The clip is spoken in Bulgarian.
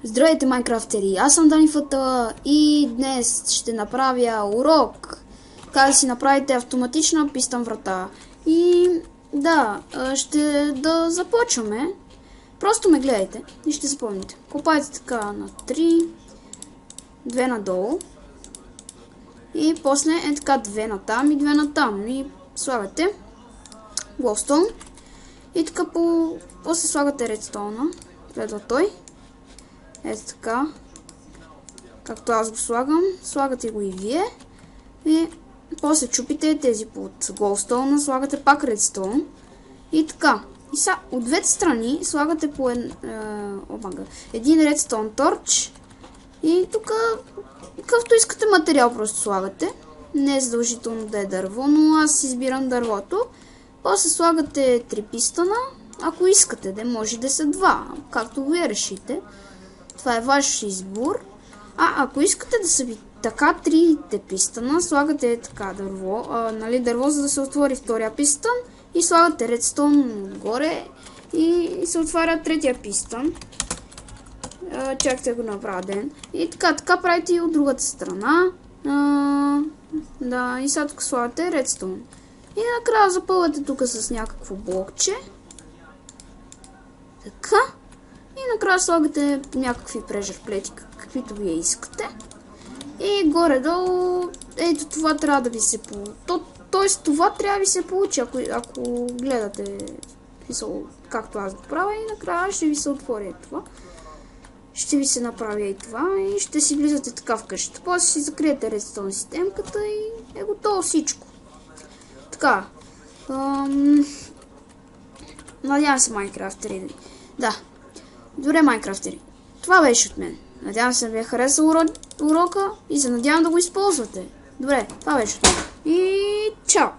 Здравейте, майнкрафтери! Аз съм Дани Фата и днес ще направя урок как да си направите автоматична пистън врата. И да, да започваме. Просто ме гледайте и ще запомните. Копайте така на 3, 2 надолу и после е така 2 натам и 2 натам. И слагате глоустоун и така после слагате редстоуна, следва той. Ето така, както аз го слагам, слагате го и вие. И после чупите тези под глоустоуна, слагате пак редстоун. И така. И сега от двете страни слагате по един редстоун торч. И тук, какъвто искате материал, просто слагате. Не е задължително да е дърво, но аз избирам дървото. После слагате 3 пистона. Ако искате, да може да са 2, както вие решите. Това е ваш избор. Ако искате да са ви така 3 пистона, слагате така дърво, дърво, за да се отвори втория пистон и слагате редстоун отгоре и се отваря третия пистон. Чакайте го направя ден. И така правите и от другата страна. Да, и сега тук слагате редстоун. И накрая запълвате тук с някакво блокче. Така. И накрая слагате някакви pressure плети, каквито вие искате. И горе-долу, ето това трябва да ви се получи. Тоест това трябва да ви се получи, ако гледате както аз го правя, и накрая ще ви се отвори това. Ще ви се направи и това и ще си влизате така в къщата. После си закриете редстоун системката и е готово всичко. Така. Надявам се, майнкрафтери. Да. Добре, майнкрафтери. Това беше от мен. Надявам се да ви е харесал урока и се надявам да го използвате. Добре, това беше от мен. И чао!